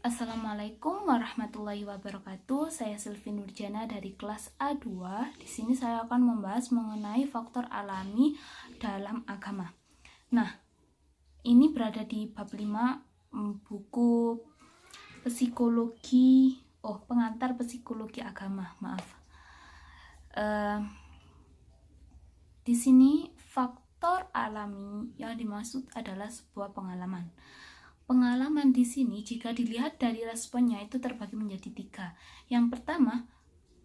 Assalamualaikum warahmatullahi wabarakatuh. Saya Sylvi Nurjana dari kelas A2. Di sini saya akan membahas mengenai faktor alami dalam agama. Nah, ini berada di bab 5 buku psikologi, pengantar psikologi agama, maaf. Di sini faktor alami yang dimaksud adalah sebuah pengalaman. Pengalaman di sini jika dilihat dari responnya itu terbagi menjadi 3. Yang pertama,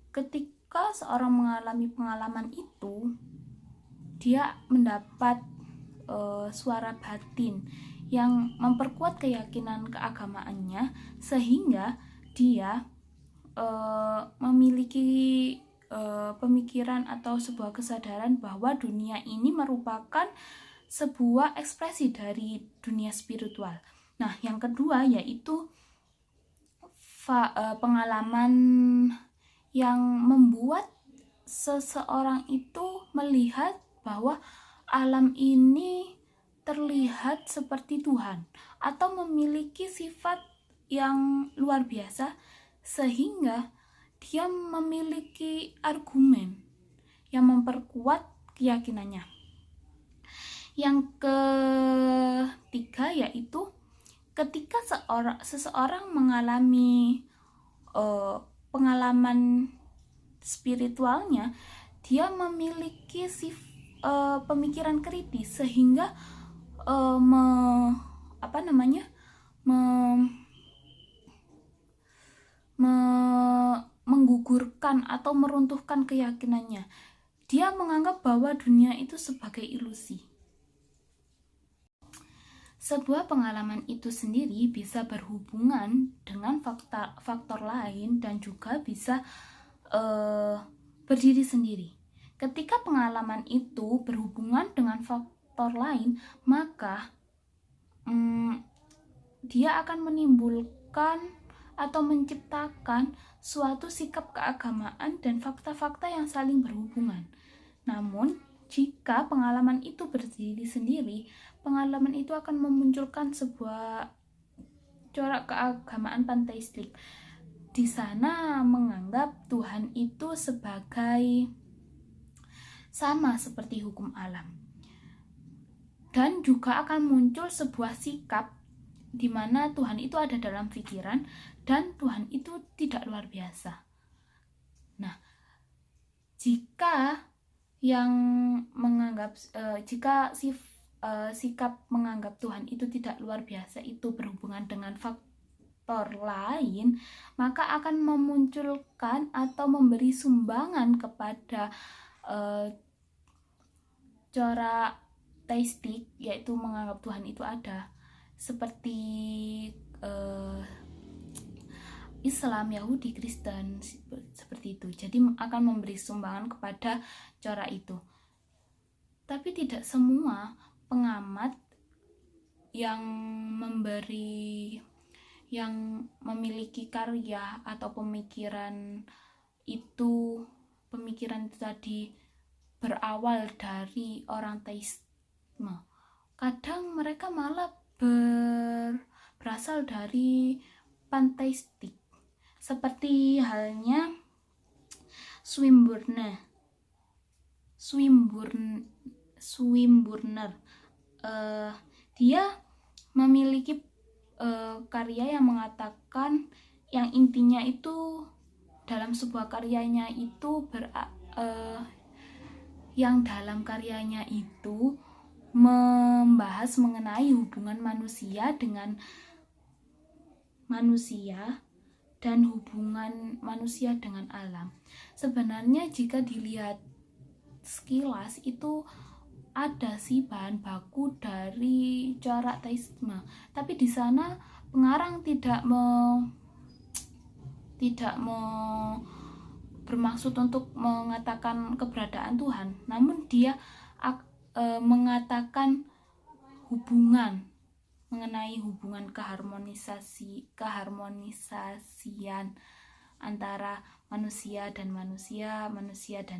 ketika seorang mengalami pengalaman itu, dia mendapat suara batin yang memperkuat keyakinan keagamaannya sehingga dia memiliki pemikiran atau sebuah kesadaran bahwa dunia ini merupakan sebuah ekspresi dari dunia spiritual. Nah, yang kedua yaitu pengalaman yang membuat seseorang itu melihat bahwa alam ini terlihat seperti Tuhan atau memiliki sifat yang luar biasa sehingga dia memiliki argumen yang memperkuat keyakinannya. Yang ketiga yaitu ketika seseorang mengalami pengalaman spiritualnya, dia memiliki pemikiran kritis sehingga menggugurkan atau meruntuhkan keyakinannya. Dia menganggap bahwa dunia itu sebagai ilusi. Sebuah pengalaman itu sendiri bisa berhubungan dengan faktor lain dan juga bisa berdiri sendiri. Ketika pengalaman itu berhubungan dengan faktor lain, maka dia akan menimbulkan atau menciptakan suatu sikap keagamaan dan fakta-fakta yang saling berhubungan. Namun, jika pengalaman itu berdiri sendiri, pengalaman itu akan memunculkan sebuah corak keagamaan panteistik. Di sana menganggap Tuhan itu sebagai sama seperti hukum alam. Dan juga akan muncul sebuah sikap di mana Tuhan itu ada dalam pikiran dan Tuhan itu tidak luar biasa. Nah, jika yang menganggap sikap menganggap Tuhan itu tidak luar biasa itu berhubungan dengan faktor lain, maka akan memunculkan atau memberi sumbangan kepada corak teistik, yaitu menganggap Tuhan itu ada, seperti Islam, Yahudi, Kristen, seperti itu. Jadi akan memberi sumbangan kepada corak itu. Tapi tidak semua pengamat yang memiliki karya atau pemikiran itu tadi berawal dari orang teisme. Kadang mereka malah berasal dari panteistik, seperti halnya Swinburner. Dia memiliki karya yang mengatakan yang intinya itu dalam sebuah karyanya itu yang dalam karyanya itu membahas mengenai hubungan manusia dengan manusia dan hubungan manusia dengan alam. Sebenarnya jika dilihat sekilas itu ada sih bahan baku dari corak teisme, tapi di sana pengarang tidak bermaksud untuk mengatakan keberadaan Tuhan, namun dia mengatakan mengenai hubungan keharmonisasian antara manusia dan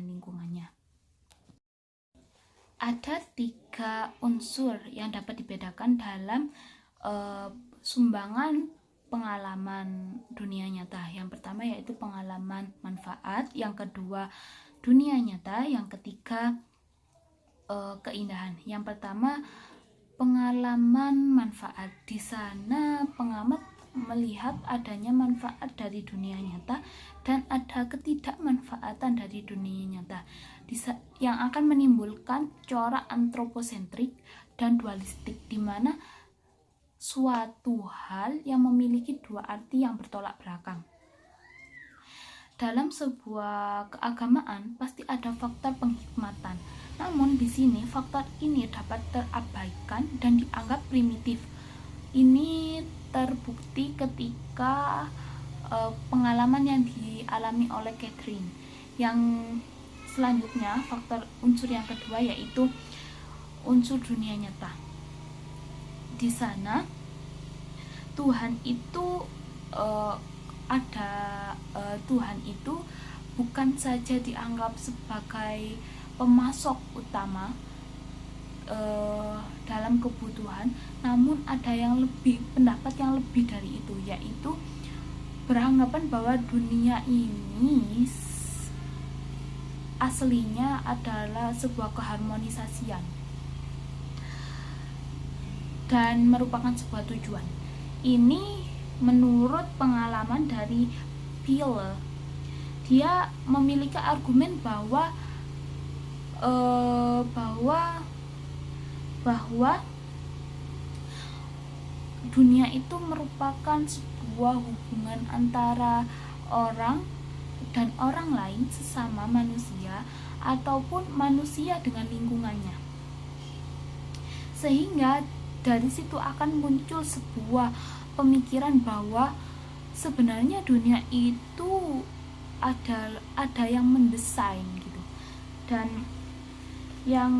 lingkungannya. Ada 3 unsur yang dapat dibedakan dalam sumbangan pengalaman dunia nyata. Yang pertama yaitu pengalaman manfaat, yang kedua dunia nyata, yang ketiga keindahan. Yang pertama pengalaman manfaat. Di sana pengamat melihat adanya manfaat dari dunia nyata dan ada ketidakmanfaatan dari dunia nyata yang akan menimbulkan corak antroposentrik dan dualistik, di mana suatu hal yang memiliki dua arti yang bertolak belakang. Dalam sebuah keagamaan pasti ada faktor penghikmatan. Namun di sini faktor ini dapat terabaikan dan dianggap primitif. Ini terbukti ketika pengalaman yang dialami oleh Catherine. Yang selanjutnya, faktor unsur yang kedua yaitu unsur dunia nyata. Di sana Tuhan itu Tuhan itu bukan saja dianggap sebagai pemasok utama dalam kebutuhan, namun ada pendapat yang lebih dari itu, yaitu beranggapan bahwa dunia ini aslinya adalah sebuah keharmonisasian dan merupakan sebuah tujuan. Ini menurut pengalaman dari Peale. Dia memiliki argumen bahwa dunia itu merupakan sebuah hubungan antara orang dan orang lain, sesama manusia ataupun manusia dengan lingkungannya, sehingga dari situ akan muncul sebuah pemikiran bahwa sebenarnya dunia itu ada yang mendesain gitu, dan yang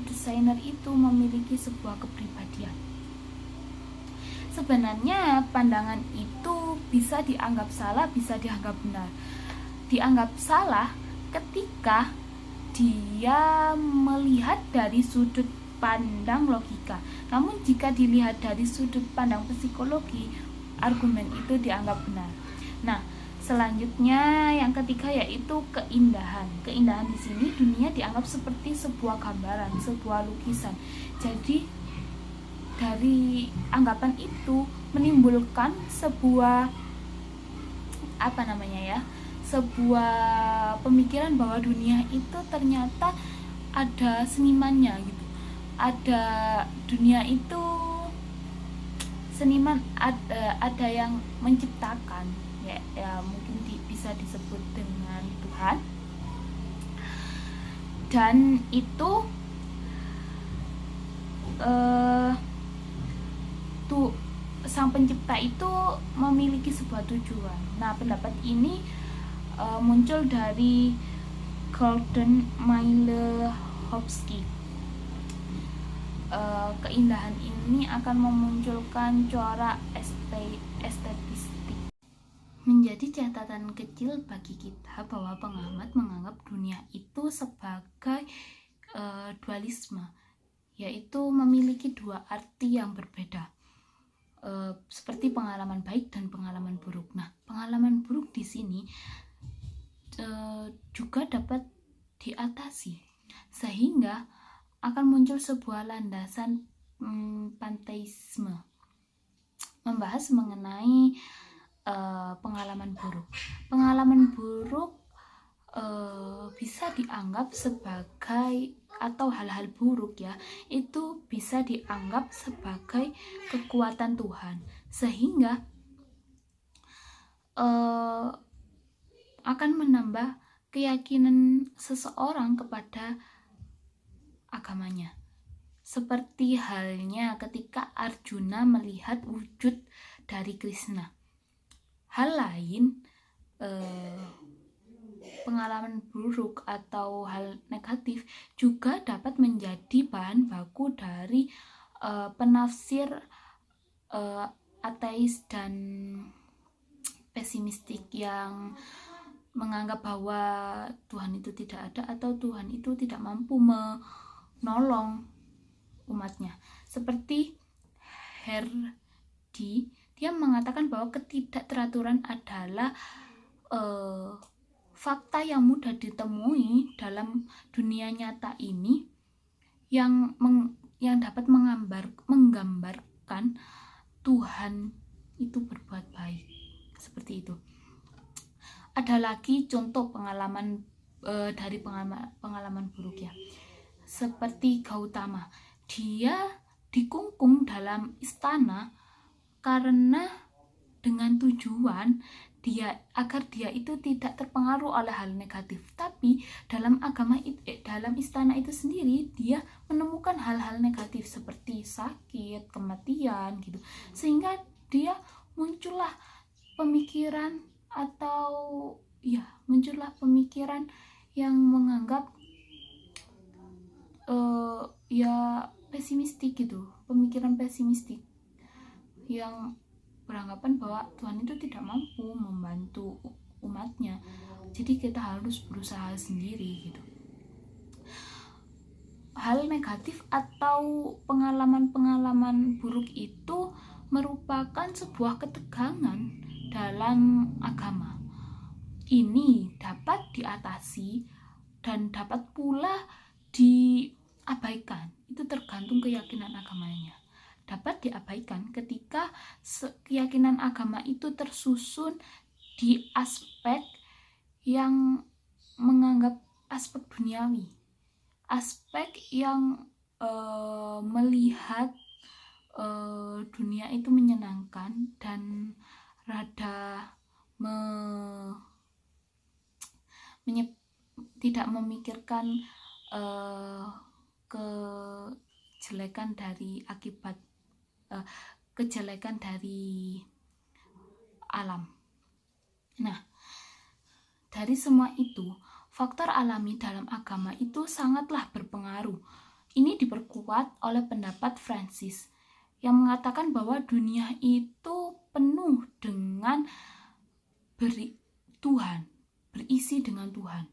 desainer itu memiliki sebuah kepribadian. Sebenarnya pandangan itu bisa dianggap salah, bisa dianggap benar. Dianggap salah ketika dia melihat dari sudut pandang logika. Namun jika dilihat dari sudut pandang psikologi, argumen itu dianggap benar. Nah, selanjutnya yang ketiga yaitu keindahan. Keindahan di sini dunia dianggap seperti sebuah gambaran, sebuah lukisan. Jadi dari anggapan itu menimbulkan sebuah sebuah pemikiran bahwa dunia itu ternyata ada senimannya gitu. Dunia itu seniman, ada yang menciptakan, ya mungkin bisa disebut dengan Tuhan, dan itu sang pencipta itu memiliki sebuah tujuan. Nah, pendapat ini muncul dari Gordon Milehovsky. Keindahan ini akan memunculkan corak estetistik. Menjadi catatan kecil bagi kita bahwa pengamat menganggap dunia itu sebagai dualisme, yaitu memiliki dua arti yang berbeda, seperti pengalaman baik dan pengalaman buruk. Nah, pengalaman buruk di sini juga dapat diatasi, sehingga akan muncul sebuah landasan panteisme, membahas mengenai pengalaman buruk. Pengalaman buruk bisa dianggap sebagai, atau hal-hal buruk ya, itu bisa dianggap sebagai kekuatan Tuhan, sehingga akan menambah keyakinan seseorang kepada agamanya. Seperti halnya ketika Arjuna melihat wujud dari Krishna. Hal lain, pengalaman buruk atau hal negatif juga dapat menjadi bahan baku dari penafsir ateis dan pesimistik yang menganggap bahwa Tuhan itu tidak ada atau Tuhan itu tidak mampu menolong umatnya. Seperti Hardy, dia mengatakan bahwa ketidakteraturan adalah fakta yang mudah ditemui dalam dunia nyata ini yang dapat menggambarkan Tuhan itu berbuat baik. Seperti itu. Ada lagi contoh pengalaman dari pengalaman buruk ya. Seperti Gautama, dia dikungkung dalam istana karena dengan tujuan agar dia itu tidak terpengaruh oleh hal negatif. Tapi dalam dalam istana itu sendiri dia menemukan hal-hal negatif seperti sakit, kematian gitu. Sehingga dia muncullah pemikiran yang menganggap pesimistik gitu, pemikiran pesimistik yang beranggapan bahwa Tuhan itu tidak mampu membantu umatnya, jadi kita harus berusaha sendiri gitu. Hal negatif atau pengalaman-pengalaman buruk itu merupakan sebuah ketegangan dalam agama. Ini dapat diatasi dan dapat pula diabaikan. Itu tergantung keyakinan agamanya. Dapat diabaikan ketika keyakinan agama itu tersusun di aspek yang menganggap aspek duniawi, aspek yang melihat dunia itu menyenangkan dan rada tidak memikirkan kejelekan dari alam. Nah, dari semua itu, faktor alami dalam agama itu sangatlah berpengaruh. Ini diperkuat oleh pendapat Francis yang mengatakan bahwa dunia itu penuh dengan berisi dengan Tuhan.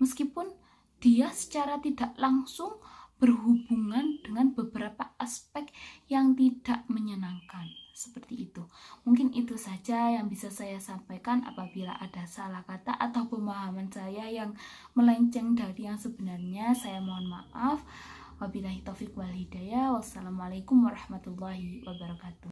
Meskipun dia secara tidak langsung berhubungan dengan beberapa aspek yang tidak menyenangkan. Seperti itu. Mungkin itu saja yang bisa saya sampaikan. Apabila ada salah kata atau pemahaman saya yang melenceng dari yang sebenarnya, saya mohon maaf. Wabillahi taufiq wal hidayah. Wassalamualaikum warahmatullahi wabarakatuh.